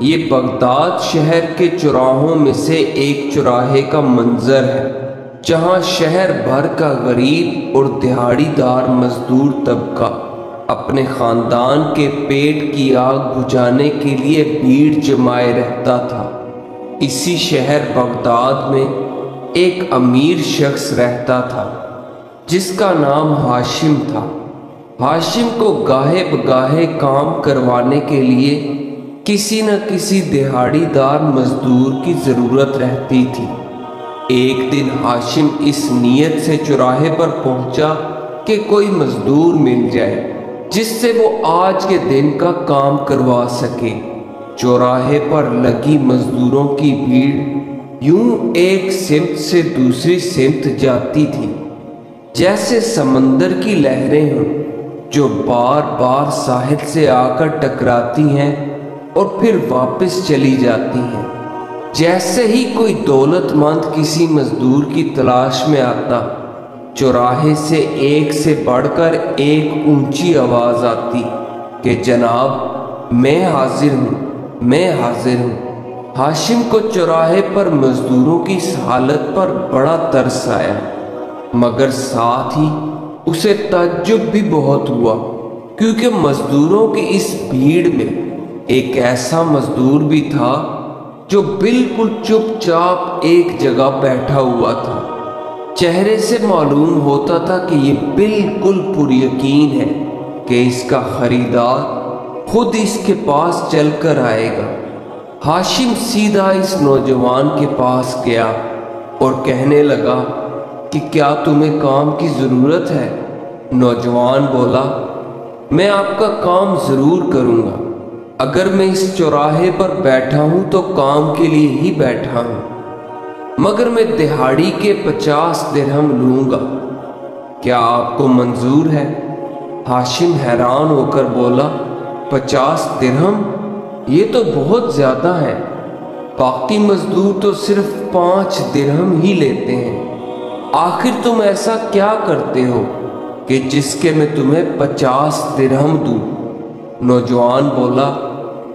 یہ بغداد شہر کے چوراہوں میں سے ایک چوراہے کا منظر ہے، جہاں شہر بھر کا غریب اور دہاڑی دار مزدور طبقہ اپنے خاندان کے پیٹ کی آگ بجھانے کے لیے بھیڑ جمائے رہتا تھا۔ اسی شہر بغداد میں ایک امیر شخص رہتا تھا جس کا نام ہاشم تھا۔ ہاشم کو گاہے بگاہے کام کروانے کے لیے کسی نہ کسی دہاڑی دار مزدور کی ضرورت رہتی تھی۔ ایک دن ہاشم اس نیت سے چوراہے پر پہنچا کہ کوئی مزدور مل جائے جس سے وہ آج کے دن کا کام کروا سکے۔ چوراہے پر لگی مزدوروں کی بھیڑ یوں ایک سمت سے دوسری سمت جاتی تھی جیسے سمندر کی لہریں ہوں جو بار بار ساحل سے آ کر ٹکراتی ہیں اور پھر واپس چلی جاتی ہیں۔ جیسے ہی کوئی دولت مند کسی مزدور کی تلاش میں آتا، چوراہے سے ایک سے بڑھ کر ایک اونچی آواز آتی کہ جناب میں حاضر ہوں، میں حاضر ہوں۔ ہاشم کو چوراہے پر مزدوروں کی اس حالت پر بڑا ترس آیا، مگر ساتھ ہی اسے تعجب بھی بہت ہوا، کیونکہ مزدوروں کی اس بھیڑ میں ایک ایسا مزدور بھی تھا جو بالکل چپ چاپ ایک جگہ بیٹھا ہوا تھا۔ چہرے سے معلوم ہوتا تھا کہ یہ بالکل پر یقین ہے کہ اس کا خریدار خود اس کے پاس چل کر آئے گا۔ ہاشم سیدھا اس نوجوان کے پاس گیا اور کہنے لگا کہ کیا تمہیں کام کی ضرورت ہے؟ نوجوان بولا، میں آپ کا کام ضرور کروں گا۔ اگر میں اس چوراہے پر بیٹھا ہوں تو کام کے لیے ہی بیٹھا ہوں، مگر میں دہاڑی کے 50 درہم لوں گا۔ کیا آپ کو منظور ہے؟ ہاشم حیران ہو کر بولا، 50 درہم؟ یہ تو بہت زیادہ ہے، باقی مزدور تو صرف 5 درہم ہی لیتے ہیں۔ آخر تم ایسا کیا کرتے ہو کہ جس کے میں تمہیں 50 درہم دوں؟ نوجوان بولا،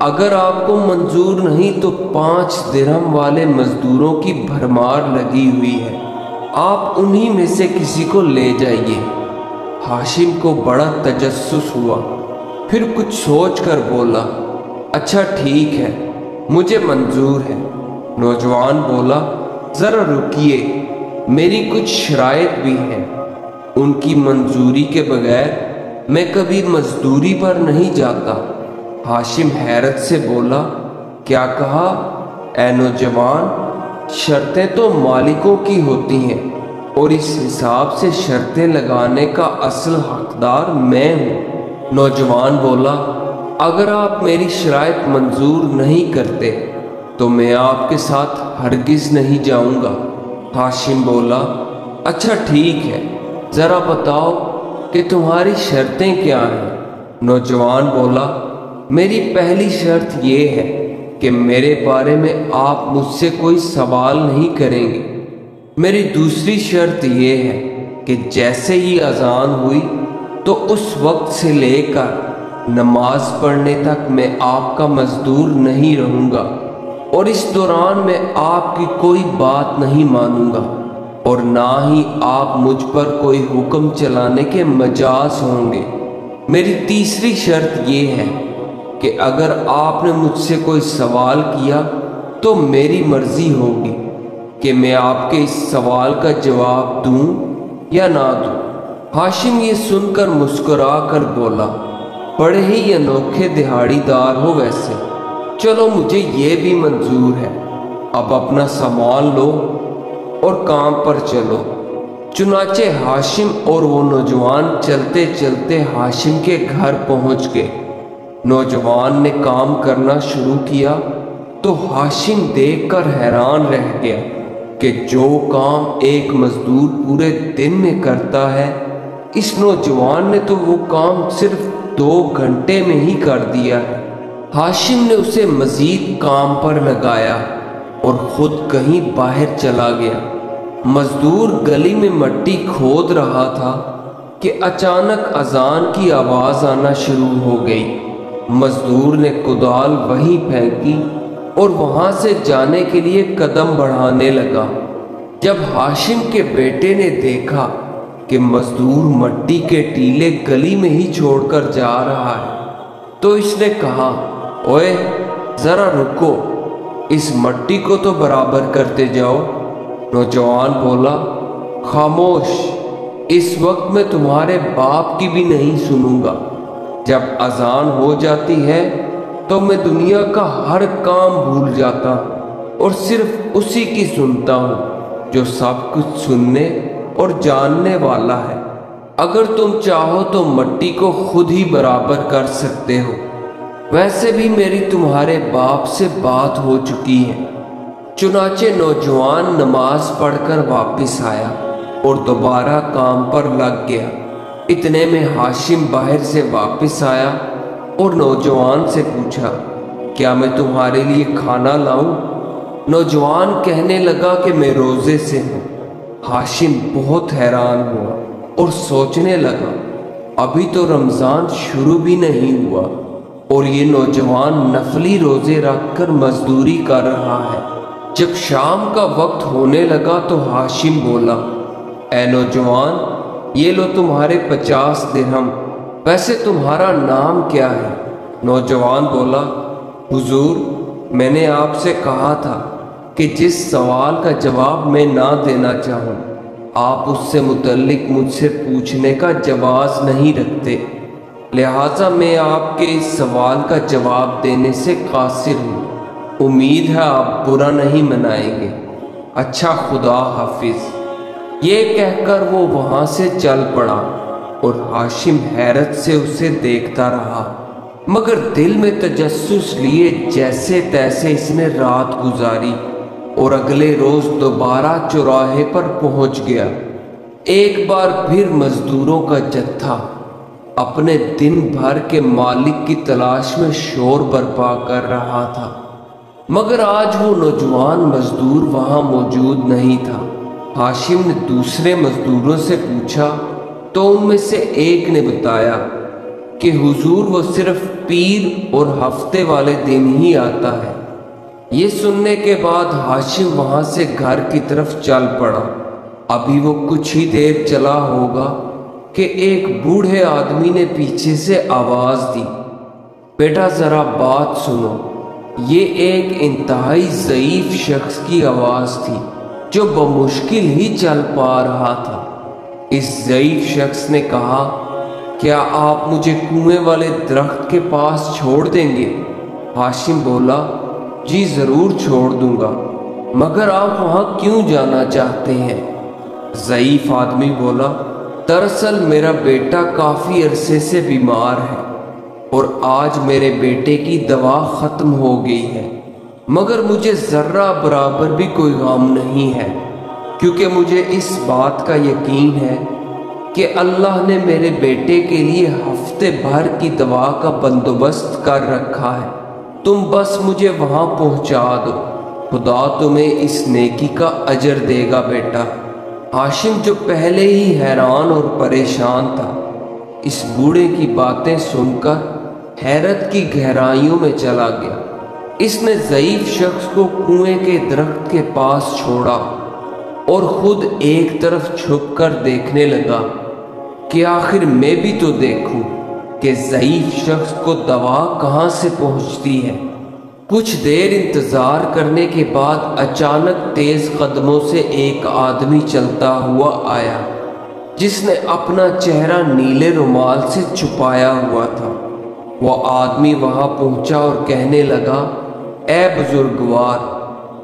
اگر آپ کو منظور نہیں تو 5 درہم والے مزدوروں کی بھرمار لگی ہوئی ہے، آپ انہی میں سے کسی کو لے جائیے۔ ہاشم کو بڑا تجسس ہوا، پھر کچھ سوچ کر بولا، اچھا ٹھیک ہے، مجھے منظور ہے۔ نوجوان بولا، ذرا رکیے، میری کچھ شرائط بھی ہیں، ان کی منظوری کے بغیر میں کبھی مزدوری پر نہیں جاتا۔ ہاشم حیرت سے بولا، کیا کہا؟ اے نوجوان، شرطیں تو مالکوں کی ہوتی ہیں اور اس حساب سے شرطیں لگانے کا اصل حقدار میں ہوں۔ نوجوان بولا، اگر آپ میری شرائط منظور نہیں کرتے تو میں آپ کے ساتھ ہرگز نہیں جاؤں گا۔ ہاشم بولا، اچھا ٹھیک ہے، ذرا بتاؤ کہ تمہاری شرطیں کیا ہیں؟ نوجوان بولا، میری پہلی شرط یہ ہے کہ میرے بارے میں آپ مجھ سے کوئی سوال نہیں کریں گے۔ میری دوسری شرط یہ ہے کہ جیسے ہی اذان ہوئی تو اس وقت سے لے کر نماز پڑھنے تک میں آپ کا مزدور نہیں رہوں گا، اور اس دوران میں آپ کی کوئی بات نہیں مانوں گا، اور نہ ہی آپ مجھ پر کوئی حکم چلانے کے مجاز ہوں گے۔ میری تیسری شرط یہ ہے کہ اگر آپ نے مجھ سے کوئی سوال کیا تو میری مرضی ہوگی کہ میں آپ کے اس سوال کا جواب دوں یا نہ دوں۔ ہاشم یہ سن کر مسکرا کر بولا، بڑے ہی انوکھے دہاڑی دار ہو ویسے، چلو مجھے یہ بھی منظور ہے، اب اپنا سامان لو اور کام پر چلو۔ چنانچہ ہاشم اور وہ نوجوان چلتے چلتے ہاشم کے گھر پہنچ گئے۔ نوجوان نے کام کرنا شروع کیا تو ہاشم دیکھ کر حیران رہ گیا کہ جو کام ایک مزدور پورے دن میں کرتا ہے، اس نوجوان نے تو وہ کام صرف 2 گھنٹے میں ہی کر دیا ہے۔ ہاشم نے اسے مزید کام پر لگایا اور خود کہیں باہر چلا گیا۔ مزدور گلی میں مٹی کھود رہا تھا کہ اچانک اذان کی آواز آنا شروع ہو گئی۔ مزدور نے کدال وہیں پھینکی اور وہاں سے جانے کے لیے قدم بڑھانے لگا۔ جب ہاشم کے بیٹے نے دیکھا کہ مزدور مٹی کے ٹیلے گلی میں ہی چھوڑ کر جا رہا ہے تو اس نے کہا، اوئے ذرا رکو، اس مٹی کو تو برابر کرتے جاؤ۔ نوجوان بولا، خاموش، اس وقت میں تمہارے باپ کی بھی نہیں سنوں گا۔ جب اذان ہو جاتی ہے تو میں دنیا کا ہر کام بھول جاتا ہوں اور صرف اسی کی سنتا ہوں جو سب کچھ سننے اور جاننے والا ہے۔ اگر تم چاہو تو مٹی کو خود ہی برابر کر سکتے ہو، ویسے بھی میری تمہارے باپ سے بات ہو چکی ہے۔ چنانچہ نوجوان نماز پڑھ کر واپس آیا اور دوبارہ کام پر لگ گیا۔ اتنے میں ہاشم باہر سے واپس آیا اور نوجوان سے پوچھا، کیا میں تمہارے لیے کھانا لاؤں؟ نوجوان کہنے لگا کہ میں روزے سے ہوں۔ ہاشم بہت حیران ہوا اور سوچنے لگا، ابھی تو رمضان شروع بھی نہیں ہوا اور یہ نوجوان نفلی روزے رکھ کر مزدوری کر رہا ہے۔ جب شام کا وقت ہونے لگا تو ہاشم بولا، اے نوجوان، یہ لو تمہارے 50 درہم، ویسے تمہارا نام کیا ہے؟ نوجوان بولا، حضور، میں نے آپ سے کہا تھا کہ جس سوال کا جواب میں نہ دینا چاہوں آپ اس سے متعلق مجھ سے پوچھنے کا جواز نہیں رکھتے، لہٰذا میں آپ کے اس سوال کا جواب دینے سے قاصر ہوں۔ امید ہے آپ برا نہیں منائیں گے۔ اچھا، خدا حافظ۔ یہ کہہ کر وہ وہاں سے چل پڑا اور ہاشم حیرت سے اسے دیکھتا رہا، مگر دل میں تجسس لیے جیسے تیسے اس نے رات گزاری اور اگلے روز دوبارہ چوراہے پر پہنچ گیا۔ ایک بار پھر مزدوروں کا جتھا اپنے دن بھر کے مالک کی تلاش میں شور برپا کر رہا تھا، مگر آج وہ نوجوان مزدور وہاں موجود نہیں تھا۔ ہاشم نے دوسرے مزدوروں سے پوچھا تو ان میں سے ایک نے بتایا کہ حضور وہ صرف پیر اور ہفتے والے دن ہی آتا ہے۔ یہ سننے کے بعد ہاشم وہاں سے گھر کی طرف چل پڑا۔ ابھی وہ کچھ ہی دیر چلا ہوگا کہ ایک بوڑھے آدمی نے پیچھے سے آواز دی، بیٹا ذرا بات سنو۔ یہ ایک انتہائی ضعیف شخص کی آواز تھی جو بمشکل ہی چل پا رہا تھا۔ اس ضعیف شخص نے کہا، کیا آپ مجھے کنویں والے درخت کے پاس چھوڑ دیں گے؟ ہاشم بولا، جی ضرور چھوڑ دوں گا، مگر آپ وہاں کیوں جانا چاہتے ہیں؟ ضعیف آدمی بولا، دراصل میرا بیٹا کافی عرصے سے بیمار ہے اور آج میرے بیٹے کی دوا ختم ہو گئی ہے، مگر مجھے ذرہ برابر بھی کوئی غم نہیں ہے، کیونکہ مجھے اس بات کا یقین ہے کہ اللہ نے میرے بیٹے کے لیے ہفتے بھر کی دوا کا بندوبست کر رکھا ہے۔ تم بس مجھے وہاں پہنچا دو، خدا تمہیں اس نیکی کا اجر دے گا بیٹا۔ ہاشم جو پہلے ہی حیران اور پریشان تھا، اس بوڑھے کی باتیں سن کر حیرت کی گہرائیوں میں چلا گیا۔ اس نے ضعیف شخص کو کنویں کے درخت کے پاس چھوڑا اور خود ایک طرف چھپ کر دیکھنے لگا کہ آخر میں بھی تو دیکھوں کہ ضعیف شخص کو دوا کہاں سے پہنچتی ہے۔ کچھ دیر انتظار کرنے کے بعد اچانک تیز قدموں سے ایک آدمی چلتا ہوا آیا جس نے اپنا چہرہ نیلے رومال سے چھپایا ہوا تھا۔ وہ آدمی وہاں پہنچا اور کہنے لگا، اے بزرگوار،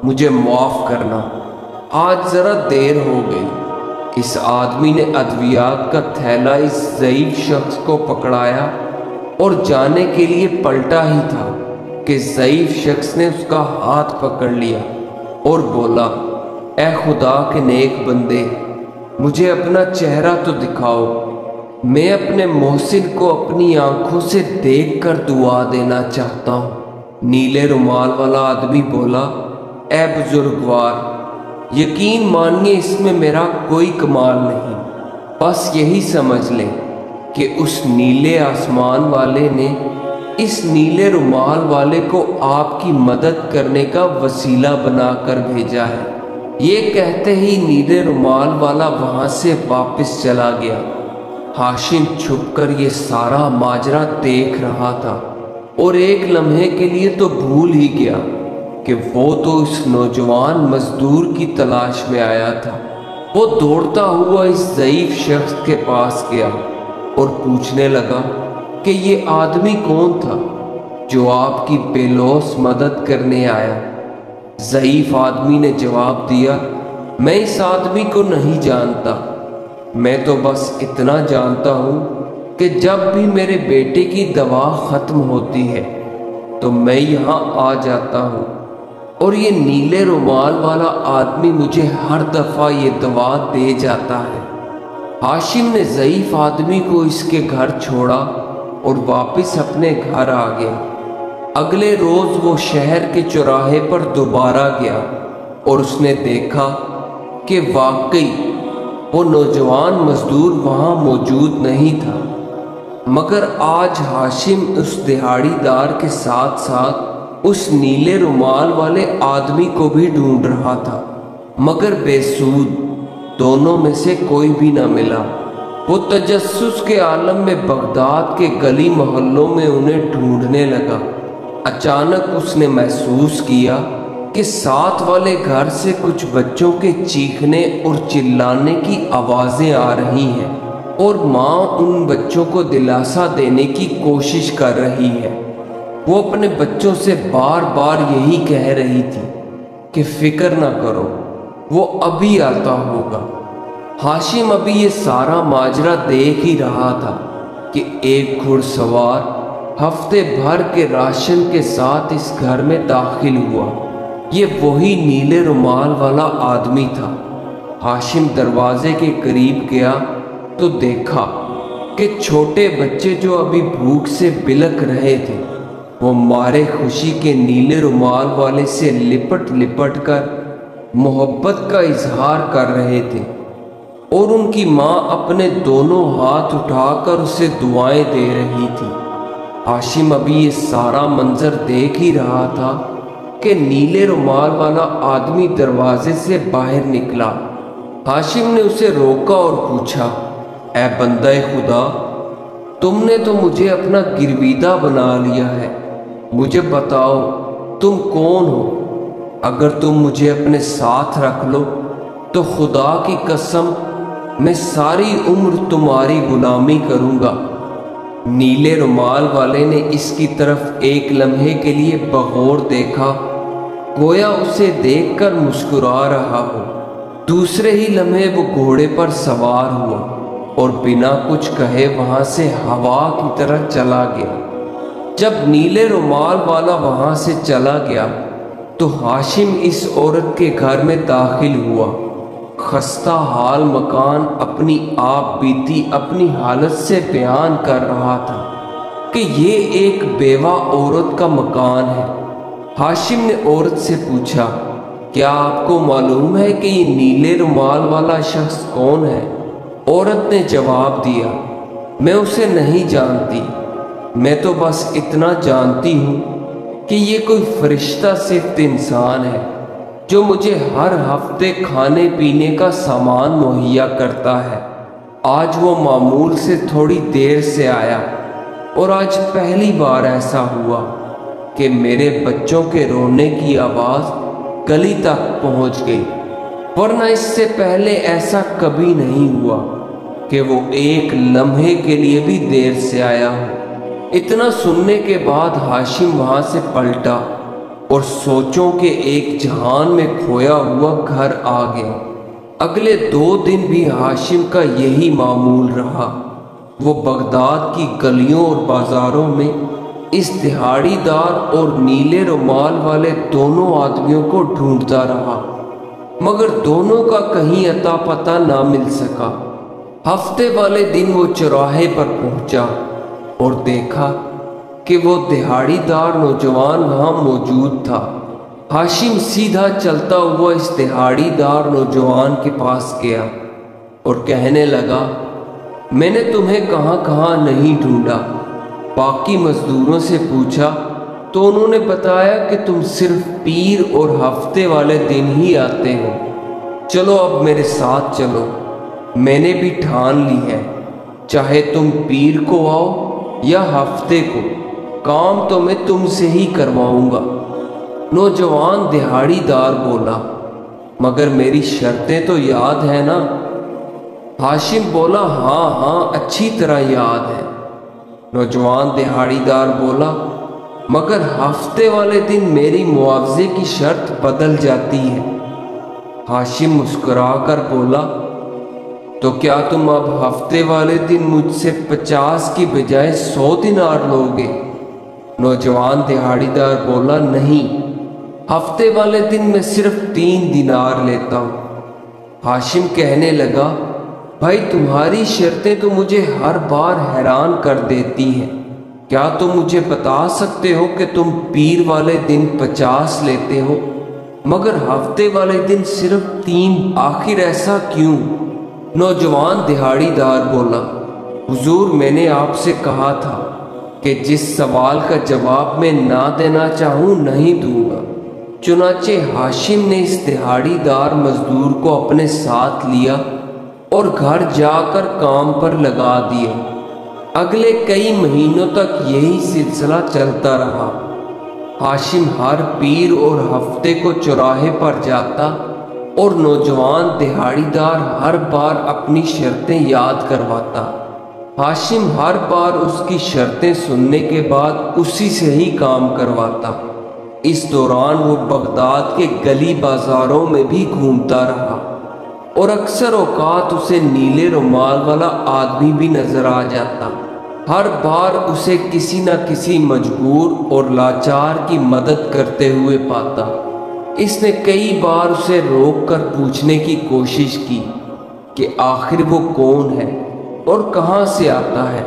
مجھے معاف کرنا، آج ذرا دیر ہو گئی۔ اس آدمی نے ادویات کا تھیلا اس ضعیف شخص کو پکڑایا اور جانے کے لیے پلٹا ہی تھا کہ ضعیف شخص نے اس کا ہاتھ پکڑ لیا اور بولا، اے خدا کے نیک بندے، مجھے اپنا چہرہ تو دکھاؤ، میں اپنے محسن کو اپنی آنکھوں سے دیکھ کر دعا دینا چاہتا ہوں۔ نیلے رومال والا آدمی بولا، اے بزرگوار، یقین مانیے اس میں میرا کوئی کمال نہیں، بس یہی سمجھ لیں کہ اس نیلے آسمان والے نے اس نیلے رومال والے کو آپ کی مدد کرنے کا وسیلہ بنا کر بھیجا ہے۔ یہ کہتے ہی نیلے رومال والا وہاں سے واپس چلا گیا۔ ہاشم چھپ کر یہ سارا ماجرا دیکھ رہا تھا اور ایک لمحے کے لیے تو بھول ہی گیا کہ وہ تو اس نوجوان مزدور کی تلاش میں آیا تھا۔ وہ دوڑتا ہوا اس ضعیف شخص کے پاس گیا اور پوچھنے لگا کہ یہ آدمی کون تھا جو آپ کی بے لوث مدد کرنے آیا۔ ضعیف آدمی نے جواب دیا، میں اس آدمی کو نہیں جانتا، میں تو بس اتنا جانتا ہوں کہ جب بھی میرے بیٹے کی دوا ختم ہوتی ہے تو میں یہاں آ جاتا ہوں اور یہ نیلے رومال والا آدمی مجھے ہر دفعہ یہ دوا دے جاتا ہے۔ ہاشم نے ضعیف آدمی کو اس کے گھر چھوڑا اور واپس اپنے گھر آ گیا۔ اگلے روز وہ شہر کے چوراہے پر دوبارہ گیا اور اس نے دیکھا کہ واقعی وہ نوجوان مزدور وہاں موجود نہیں تھا، مگر آج ہاشم اس دہاڑی دار کے ساتھ ساتھ اس نیلے رومال والے آدمی کو بھی ڈھونڈ رہا تھا، مگر بے سود، دونوں میں سے کوئی بھی نہ ملا۔ وہ تجسس کے عالم میں بغداد کے گلی محلوں میں انہیں ڈھونڈنے لگا۔ اچانک اس نے محسوس کیا کہ ساتھ والے گھر سے کچھ بچوں کے چیخنے اور چلانے کی آوازیں آ رہی ہیں اور ماں ان بچوں کو دلاسا دینے کی کوشش کر رہی ہے۔ وہ اپنے بچوں سے بار بار یہی کہہ رہی تھی کہ فکر نہ کرو، وہ ابھی آتا ہوگا۔ ہاشم ابھی یہ سارا ماجرا دیکھ ہی رہا تھا کہ ایک گھڑ سوار ہفتے بھر کے راشن کے ساتھ اس گھر میں داخل ہوا۔ یہ وہی نیلے رومال والا آدمی تھا۔ ہاشم دروازے کے قریب گیا تو دیکھا کہ چھوٹے بچے جو ابھی بھوک سے بلک رہے تھے وہ مارے خوشی کے نیلے رومال والے سے لپٹ لپٹ کر محبت کا اظہار کر رہے تھے اور ان کی ماں اپنے دونوں ہاتھ اٹھا کر اسے دعائیں دے رہی تھی۔ ہاشم ابھی یہ سارا منظر دیکھ ہی رہا تھا کہ نیلے رومال والا آدمی دروازے سے باہر نکلا۔ ہاشم نے اسے روکا اور پوچھا، اے بندہ خدا، تم نے تو مجھے اپنا گرویدہ بنا لیا ہے، مجھے بتاؤ تم کون ہو؟ اگر تم مجھے اپنے ساتھ رکھ لو تو خدا کی قسم میں ساری عمر تمہاری غلامی کروں گا۔ نیلے رومال والے نے اس کی طرف ایک لمحے کے لیے بغور دیکھا، گویا اسے دیکھ کر مسکرا رہا ہو۔ دوسرے ہی لمحے وہ گھوڑے پر سوار ہوا اور بنا کچھ کہے وہاں سے ہوا کی طرح چلا گیا۔ جب نیلے رومال والا وہاں سے چلا گیا تو ہاشم اس عورت کے گھر میں داخل ہوا۔ خستہ حال مکان اپنی آپ بیتی اپنی حالت سے بیان کر رہا تھا کہ یہ ایک بیوہ عورت کا مکان ہے۔ ہاشم نے عورت سے پوچھا، کیا آپ کو معلوم ہے کہ یہ نیلے رومال والا شخص کون ہے؟ عورت نے جواب دیا، میں اسے نہیں جانتی، میں تو بس اتنا جانتی ہوں کہ یہ کوئی فرشتہ صفت انسان ہے جو مجھے ہر ہفتے کھانے پینے کا سامان مہیا کرتا ہے۔ آج وہ معمول سے تھوڑی دیر سے آیا اور آج پہلی بار ایسا ہوا کہ میرے بچوں کے رونے کی آواز گلی تک پہنچ گئی، ورنہ اس سے پہلے ایسا کبھی نہیں ہوا کہ وہ ایک لمحے کے لیے بھی دیر سے آیا ہو۔ اتنا سننے کے بعد ہاشم وہاں سے پلٹا اور سوچوں کے ایک جہان میں کھویا ہوا گھر آ گیا۔ اگلے 2 دن بھی ہاشم کا یہی معمول رہا۔ وہ بغداد کی گلیوں اور بازاروں میں اس دہاڑی دار اور نیلے رومال والے دونوں آدمیوں کو ڈھونڈتا رہا، مگر دونوں کا کہیں اتا پتہ نہ مل سکا۔ ہفتے والے دن وہ چوراہے پر پہنچا اور دیکھا کہ وہ دہاڑی دار نوجوان وہاں موجود تھا۔ ہاشم سیدھا چلتا ہوا اس دہاڑی دار نوجوان کے پاس گیا اور کہنے لگا، میں نے تمہیں کہاں کہاں نہیں ڈھونڈا، باقی مزدوروں سے پوچھا تو انہوں نے بتایا کہ تم صرف پیر اور ہفتے والے دن ہی آتے ہو۔ چلو اب میرے ساتھ چلو، میں نے بھی ٹھان لی ہے، چاہے تم پیر کو آؤ یا ہفتے کو، کام تو میں تم سے ہی کرواؤں گا۔ نوجوان دہاڑی دار بولا، مگر میری شرطیں تو یاد ہے نا؟ ہاشم بولا، ہاں ہاں اچھی طرح یاد ہے۔ نوجوان دہاڑی دار بولا، مگر ہفتے والے دن میری معاوضے کی شرط بدل جاتی ہے۔ ہاشم مسکرا کر بولا، تو کیا تم اب ہفتے والے دن مجھ سے 50 کی بجائے 100 دینار لوگے؟ نوجوان دہاڑی دار بولا، نہیں، ہفتے والے دن میں صرف 3 دینار لیتا ہوں۔ ہاشم کہنے لگا، بھائی تمہاری شرطیں تو مجھے ہر بار حیران کر دیتی ہیں۔ کیا تم مجھے بتا سکتے ہو کہ تم پیر والے دن 50 لیتے ہو مگر ہفتے والے دن صرف 3؟ آخر ایسا کیوں؟ نوجوان دہاڑی دار بولا، حضور میں نے آپ سے کہا تھا کہ جس سوال کا جواب میں نہ دینا چاہوں نہیں دوں گا۔ چنانچہ ہاشم نے اس دہاڑی دار مزدور کو اپنے ساتھ لیا اور گھر جا کر کام پر لگا دیا۔ اگلے کئی مہینوں تک یہی سلسلہ چلتا رہا۔ ہاشم ہر پیر اور ہفتے کو چوراہے پر جاتا اور نوجوان دہاڑی دار ہر بار اپنی شرطیں یاد کرواتا۔ ہاشم ہر بار اس کی شرطیں سننے کے بعد اسی سے ہی کام کرواتا۔ اس دوران وہ بغداد کے گلی بازاروں میں بھی گھومتا رہا اور اکثر اوقات اسے نیلے رومال والا آدمی بھی نظر آ جاتا۔ ہر بار اسے کسی نہ کسی مجبور اور لاچار کی مدد کرتے ہوئے پاتا۔ اس نے کئی بار اسے روک کر پوچھنے کی کوشش کی کہ آخر وہ کون ہے اور کہاں سے آتا ہے،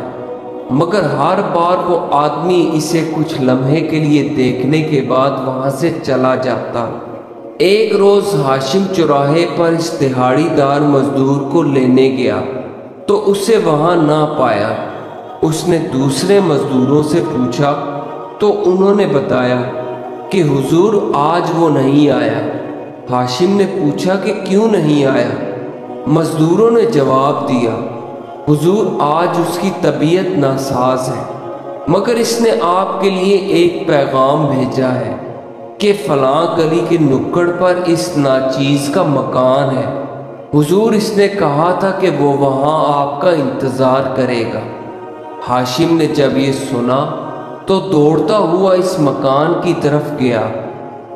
مگر ہر بار وہ آدمی اسے کچھ لمحے کے لیے دیکھنے کے بعد وہاں سے چلا جاتا۔ ایک روز ہاشم چوراہے پر اس دہاڑی دار مزدور کو لینے گیا تو اسے وہاں نہ پایا۔ اس نے دوسرے مزدوروں سے پوچھا تو انہوں نے بتایا کہ حضور آج وہ نہیں آیا۔ ہاشم نے پوچھا کہ کیوں نہیں آیا؟ مزدوروں نے جواب دیا، حضور آج اس کی طبیعت ناساز ہے، مگر اس نے آپ کے لیے ایک پیغام بھیجا ہے کہ فلاں گلی کے نکڑ پر اس ناچیز کا مکان ہے۔ حضور اس نے کہا تھا کہ وہ وہاں آپ کا انتظار کرے گا۔ ہاشم نے جب یہ سنا تو دوڑتا ہوا اس مکان کی طرف گیا۔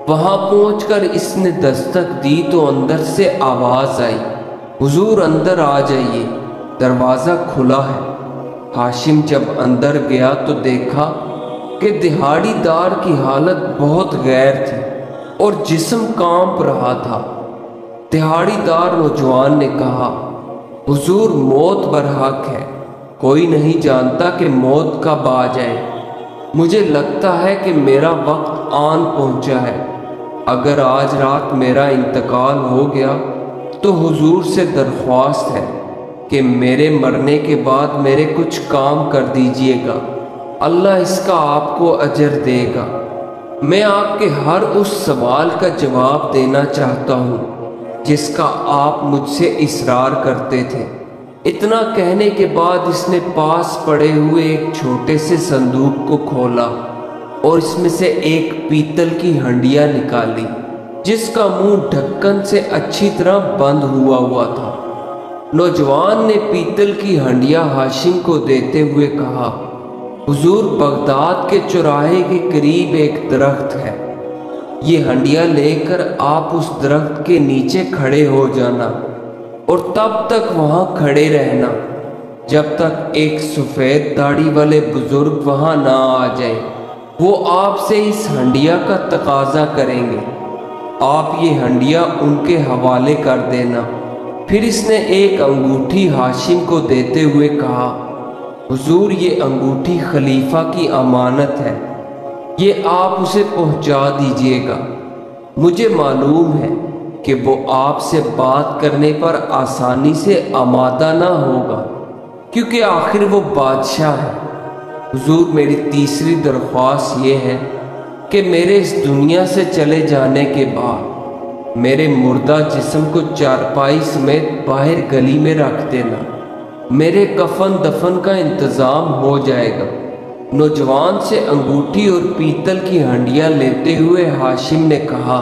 وہاں پہنچ کر اس نے دستک دی تو اندر سے آواز آئی، حضور اندر آ جائیے، دروازہ کھلا ہے۔ ہاشم جب اندر گیا تو دیکھا کہ دہاڑی دار کی حالت بہت غیر تھی اور جسم کانپ رہا تھا۔ دہاڑی دار نوجوان نے کہا، حضور موت برحق ہے، کوئی نہیں جانتا کہ موت کب آ جائے۔ مجھے لگتا ہے کہ میرا وقت آن پہنچا ہے۔ اگر آج رات میرا انتقال ہو گیا تو حضور سے درخواست ہے کہ میرے مرنے کے بعد میرے کچھ کام کر دیجئے گا، اللہ اس کا آپ کو اجر دے گا۔ میں آپ کے ہر اس سوال کا جواب دینا چاہتا ہوں جس کا آپ مجھ سے اصرار کرتے تھے۔ اتنا کہنے کے بعد اس نے پاس پڑے ہوئے ایک چھوٹے سے صندوق کو کھولا اور اس میں سے ایک پیتل کی ہنڈیا نکالی جس کا منہ ڈھکن سے اچھی طرح بند ہوا تھا۔ نوجوان نے پیتل کی ہنڈیا ہاشم کو دیتے ہوئے کہا، حضور بغداد کے چوراہے کے قریب ایک درخت ہے، یہ ہنڈیا لے کر آپ اس درخت کے نیچے کھڑے ہو جانا اور تب تک وہاں کھڑے رہنا جب تک ایک سفید داڑھی والے بزرگ وہاں نہ آ جائے۔ وہ آپ سے اس ہنڈیا کا تقاضا کریں گے، آپ یہ ہنڈیا ان کے حوالے کر دینا۔ پھر اس نے ایک انگوٹھی ہاشم کو دیتے ہوئے کہا، حضور یہ انگوٹھی خلیفہ کی امانت ہے، یہ آپ اسے پہنچا دیجئے گا۔ مجھے معلوم ہے کہ وہ آپ سے بات کرنے پر آسانی سے آمادہ نہ ہوگا کیونکہ آخر وہ بادشاہ ہے۔ حضور میری تیسری درخواست یہ ہے کہ میرے اس دنیا سے چلے جانے کے بعد میرے مردہ جسم کو چارپائی سمیت باہر گلی میں رکھ دینا، میرے کفن دفن کا انتظام ہو جائے گا۔ نوجوان سے انگوٹھی اور پیتل کی ہنڈیاں لیتے ہوئے ہاشم نے کہا،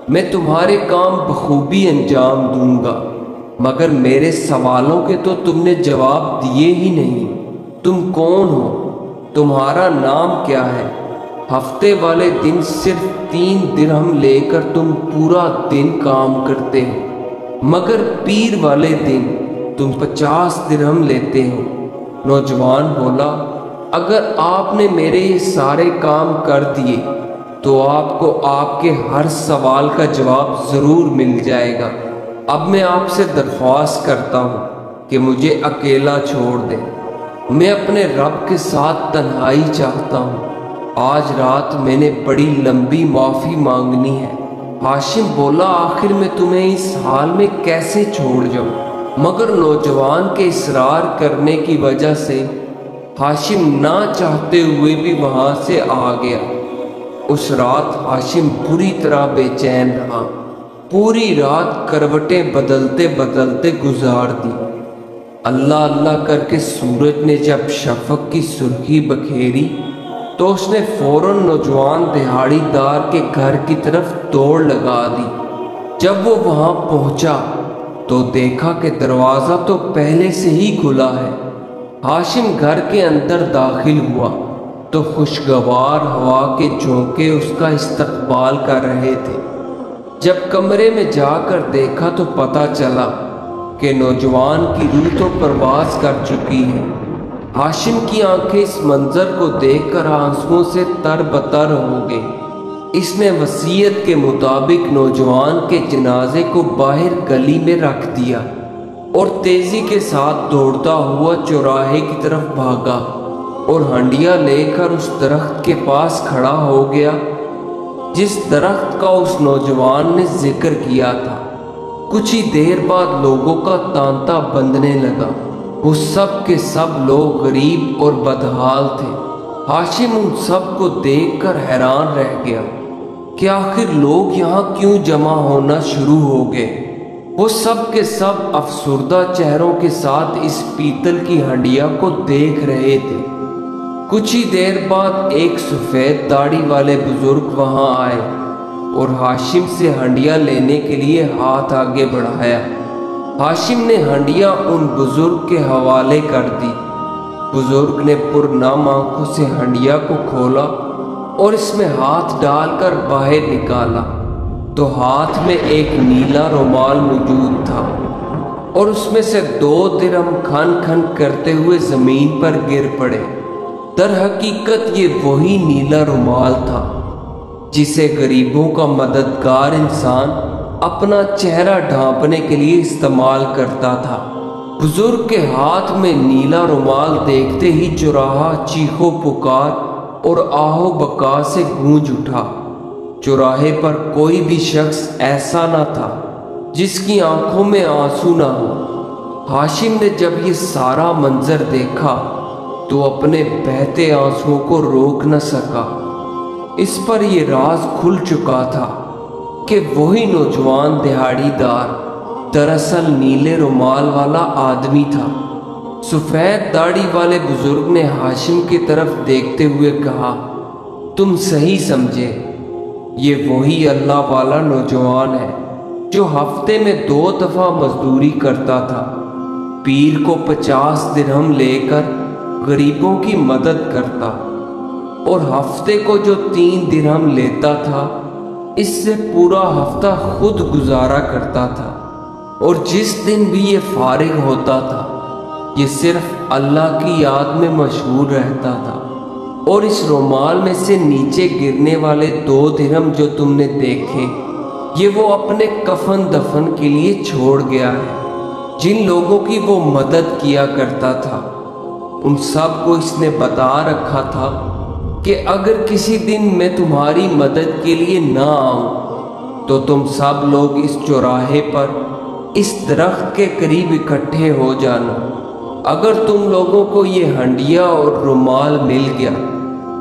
میں تمہارے کام بخوبی انجام دوں گا، مگر میرے سوالوں کے تو تم نے جواب دیے ہی نہیں۔ تم کون ہو؟ تمہارا نام کیا ہے؟ ہفتے والے دن صرف 3 درہم لے کر تم پورا دن کام کرتے ہو، مگر پیر والے دن تم 50 درہم لیتے ہو۔ نوجوان بولا، اگر آپ نے میرے یہ سارے کام کر دیے تو آپ کو آپ کے ہر سوال کا جواب ضرور مل جائے گا۔ اب میں آپ سے درخواست کرتا ہوں کہ مجھے اکیلا چھوڑ دیں، میں اپنے رب کے ساتھ تنہائی چاہتا ہوں۔ آج رات میں نے بڑی لمبی معافی مانگنی ہے۔ ہاشم بولا، آخر میں تمہیں اس حال میں کیسے چھوڑ جاؤں؟ مگر نوجوان کے اصرار کرنے کی وجہ سے ہاشم نہ چاہتے ہوئے بھی وہاں سے آ گیا۔ اس رات ہاشم بری طرح بے چین رہا، پوری رات کروٹیں بدلتے بدلتے گزار دی۔ اللہ اللہ کر کے سورج نے جب شفق کی سرخی بکھیری تو اس نے فوراً نوجوان دہاڑی دار کے گھر کی طرف دوڑ لگا دی۔ جب وہ وہاں پہنچا تو دیکھا کہ دروازہ تو پہلے سے ہی کھلا ہے۔ ہاشم گھر کے اندر داخل ہوا تو خوشگوار ہوا کے جھونکے اس کا استقبال کر رہے تھے۔ جب کمرے میں جا کر دیکھا تو پتہ چلا کہ نوجوان کی روح تو پرواز کر چکی ہے۔ ہاشم کی آنکھیں اس منظر کو دیکھ کر آنسوؤں سے تر بتر ہو گئی۔ اس نے وصیت کے مطابق نوجوان کے جنازے کو باہر گلی میں رکھ دیا اور تیزی کے ساتھ دوڑتا ہوا چوراہے کی طرف بھاگا اور ہنڈیا لے کر اس درخت کے پاس کھڑا ہو گیا جس درخت کا اس نوجوان نے ذکر کیا تھا۔ کچھ ہی دیر بعد لوگوں کا تانتا بندنے لگا۔ وہ سب کے سب لوگ غریب اور بدحال تھے۔ ہاشم ان سب کو دیکھ کر حیران رہ گیا کہ آخر لوگ یہاں کیوں جمع ہونا شروع ہو گئے۔ وہ سب کے سب افسردہ چہروں کے ساتھ اس پیتل کی ہنڈیا کو دیکھ رہے تھے۔ کچھ ہی دیر بعد ایک سفید داڑھی والے بزرگ وہاں آئے اور ہاشم سے ہنڈیا لینے کے لیے ہاتھ آگے بڑھایا۔ ہاشم نے ہنڈیا ان بزرگ کے حوالے کر دی۔ بزرگ نے پرنام آنکھوں سے ہنڈیا کو کھولا اور اس میں ہاتھ ڈال کر باہر نکالا تو ہاتھ میں ایک نیلا رومال موجود تھا اور اس میں سے 2 درہم کھن کھن کرتے ہوئے زمین پر گر پڑے۔ در حقیقت یہ وہی نیلا رومال تھا جسے غریبوں کا مددگار انسان اپنا چہرہ ڈھانپنے کے لیے استعمال کرتا تھا۔ بزرگ کے ہاتھ میں نیلا رومال دیکھتے ہی چوراہا چیخو پکار اور آہو بکا سے گونج اٹھا۔ چوراہے پر کوئی بھی شخص ایسا نہ تھا جس کی آنکھوں میں آنسو نہ ہو۔ ہاشم نے جب یہ سارا منظر دیکھا تو اپنے بہتے آنسوؤں کو روک نہ سکا۔ اس پر یہ راز کھل چکا تھا کہ وہی نوجوان دہاڑی دار دراصل نیلے رومال والا آدمی تھا۔ سفید داڑھی والے بزرگ نے ہاشم کی طرف دیکھتے ہوئے کہا، تم صحیح سمجھے، یہ وہی اللہ والا نوجوان ہے جو ہفتے میں 2 دفعہ مزدوری کرتا تھا، پیر کو 50 درہم لے کر غریبوں کی مدد کرتا اور ہفتے کو جو 3 درہم لیتا تھا اس سے پورا ہفتہ خود گزارا کرتا تھا، اور جس دن بھی یہ فارغ ہوتا تھا یہ صرف اللہ کی یاد میں مشغول رہتا تھا۔ اور اس رومال میں سے نیچے گرنے والے 2 درہم جو تم نے دیکھے یہ وہ اپنے کفن دفن کے لیے چھوڑ گیا ہے۔ جن لوگوں کی وہ مدد کیا کرتا تھا ان سب کو اس نے بتا رکھا تھا کہ اگر کسی دن میں تمہاری مدد کے لیے نہ آؤں تو تم سب لوگ اس چوراہے پر اس درخت کے قریب اکٹھے ہو جانا۔ اگر تم لوگوں کو یہ ہنڈیا اور رومال مل گیا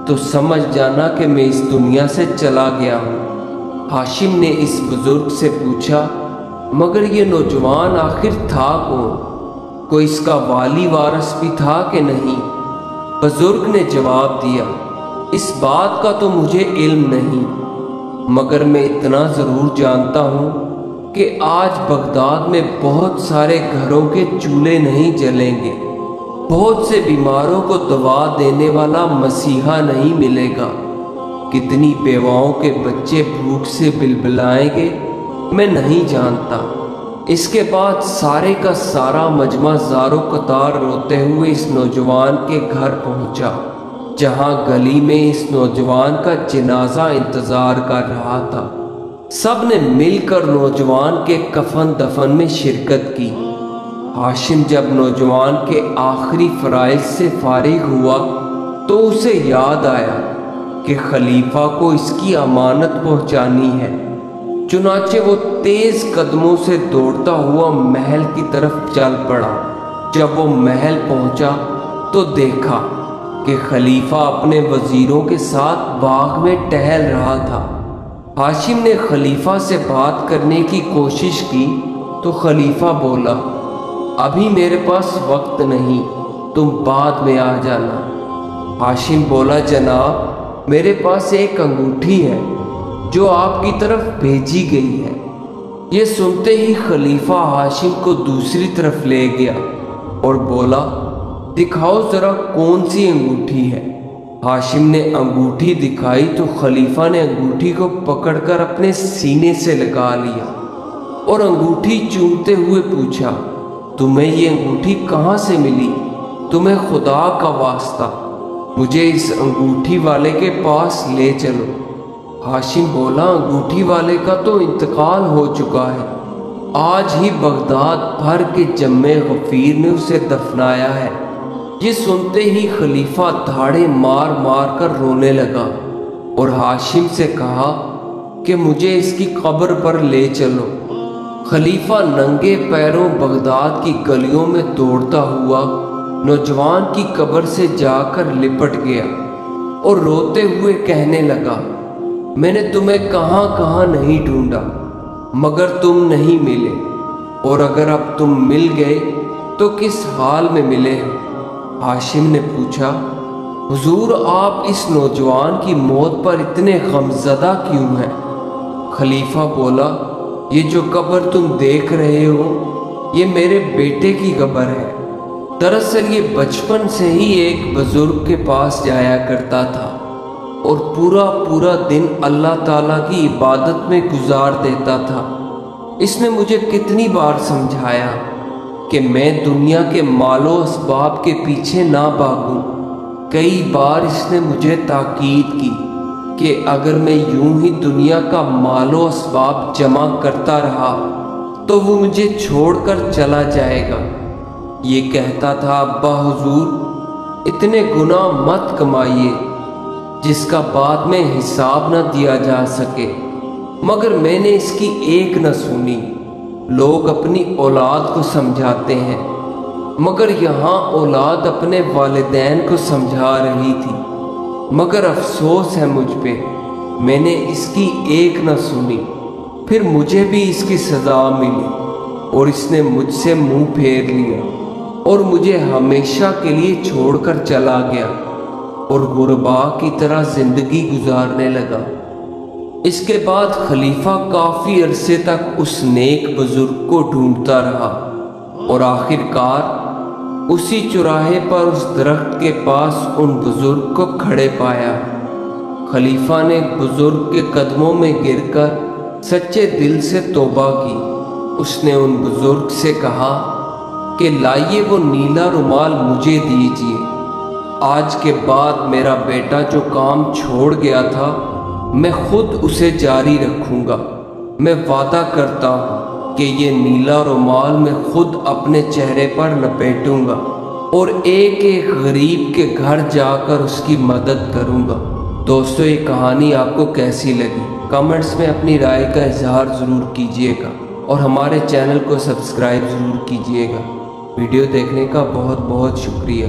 تو سمجھ جانا کہ میں اس دنیا سے چلا گیا ہوں۔ ہاشم نے اس بزرگ سے پوچھا، مگر یہ نوجوان آخر تھا کون؟ کوئی اس کا والی وارث بھی تھا کہ نہیں؟ بزرگ نے جواب دیا، اس بات کا تو مجھے علم نہیں، مگر میں اتنا ضرور جانتا ہوں کہ آج بغداد میں بہت سارے گھروں کے چولہے نہیں جلیں گے، بہت سے بیماروں کو دوا دینے والا مسیحا نہیں ملے گا، کتنی بیواؤں کے بچے بھوک سے بلبلائیں گے میں نہیں جانتا۔ اس کے بعد سارے کا سارا مجمع زارو قطار روتے ہوئے اس نوجوان کے گھر پہنچا، جہاں گلی میں اس نوجوان کا جنازہ انتظار کر رہا تھا۔ سب نے مل کر نوجوان کے کفن دفن میں شرکت کی۔ ہاشم جب نوجوان کے آخری فرائض سے فارغ ہوا تو اسے یاد آیا کہ خلیفہ کو اس کی امانت پہنچانی ہے، چنانچہ وہ تیز قدموں سے دوڑتا ہوا محل کی طرف چل پڑا۔ جب وہ محل پہنچا تو دیکھا کہ خلیفہ اپنے وزیروں کے ساتھ باغ میں ٹہل رہا تھا۔ ہاشم نے خلیفہ سے بات کرنے کی کوشش کی تو خلیفہ بولا، ابھی میرے پاس وقت نہیں، تم بعد میں آ جانا۔ ہاشم بولا، جناب میرے پاس ایک انگوٹھی ہے جو آپ کی طرف بھیجی گئی ہے۔ یہ سنتے ہی خلیفہ ہاشم کو دوسری طرف لے گیا اور بولا، دکھاؤ ذرا کون سی انگوٹھی ہے۔ ہاشم نے انگوٹھی دکھائی تو خلیفہ نے انگوٹھی کو پکڑ کر اپنے سینے سے لگا لیا اور انگوٹھی چومتے ہوئے پوچھا، تمہیں یہ انگوٹھی کہاں سے ملی؟ تمہیں خدا کا واسطہ مجھے اس انگوٹھی والے کے پاس لے چلو۔ ہاشم بولا، انگوٹھی والے کا تو انتقال ہو چکا ہے، آج ہی بغداد بھر کے جمع غفیر نے اسے دفنایا ہے۔ یہ سنتے ہی خلیفہ دھاڑے مار مار کر رونے لگا اور ہاشم سے کہا کہ مجھے اس کی قبر پر لے چلو۔ خلیفہ ننگے پیروں بغداد کی گلیوں میں دوڑتا ہوا نوجوان کی قبر سے جا کر لپٹ گیا اور روتے ہوئے کہنے لگا، میں نے تمہیں کہاں کہاں نہیں ڈھونڈا مگر تم نہیں ملے، اور اگر اب تم مل گئے تو کس حال میں ملے ہو؟ ہاشم نے پوچھا، حضور آپ اس نوجوان کی موت پر اتنے غمزدہ کیوں ہیں؟ خلیفہ بولا، یہ جو قبر تم دیکھ رہے ہو یہ میرے بیٹے کی قبر ہے۔ دراصل یہ بچپن سے ہی ایک بزرگ کے پاس جایا کرتا تھا اور پورا دن اللہ تعالیٰ کی عبادت میں گزار دیتا تھا۔ اس نے مجھے کتنی بار سمجھایا کہ میں دنیا کے مال و اسباب کے پیچھے نہ بھاگوں۔ کئی بار اس نے مجھے تاکید کی کہ اگر میں یوں ہی دنیا کا مال و اسباب جمع کرتا رہا تو وہ مجھے چھوڑ کر چلا جائے گا۔ یہ کہتا تھا، ابا حضور اتنے گناہ مت کمائیے جس کا بعد میں حساب نہ دیا جا سکے، مگر میں نے اس کی ایک نہ سنی۔ لوگ اپنی اولاد کو سمجھاتے ہیں مگر یہاں اولاد اپنے والدین کو سمجھا رہی تھی، مگر افسوس ہے مجھ پہ، میں نے اس کی ایک نہ سنی۔ پھر مجھے بھی اس کی سزا ملی اور اس نے مجھ سے منہ پھیر لیا اور مجھے ہمیشہ کے لیے چھوڑ کر چلا گیا اور غربا کی طرح زندگی گزارنے لگا۔ اس کے بعد خلیفہ کافی عرصے تک اس نیک بزرگ کو ڈھونڈتا رہا اور آخر کار اسی چوراہے پر اس درخت کے پاس ان بزرگ کو کھڑے پایا۔ خلیفہ نے بزرگ کے قدموں میں گر کر سچے دل سے توبہ کی۔ اس نے ان بزرگ سے کہا کہ لائیے وہ نیلا رومال مجھے دیجیے، آج کے بعد میرا بیٹا جو کام چھوڑ گیا تھا میں خود اسے جاری رکھوں گا۔ میں وعدہ کرتا ہوں کہ یہ نیلا رومال میں خود اپنے چہرے پر لپیٹوں گا اور ایک ایک غریب کے گھر جا کر اس کی مدد کروں گا۔ دوستو، یہ کہانی آپ کو کیسی لگی؟ کمنٹس میں اپنی رائے کا اظہار ضرور کیجیے گا اور ہمارے چینل کو سبسکرائب ضرور کیجیے گا۔ ویڈیو دیکھنے کا بہت بہت شکریہ۔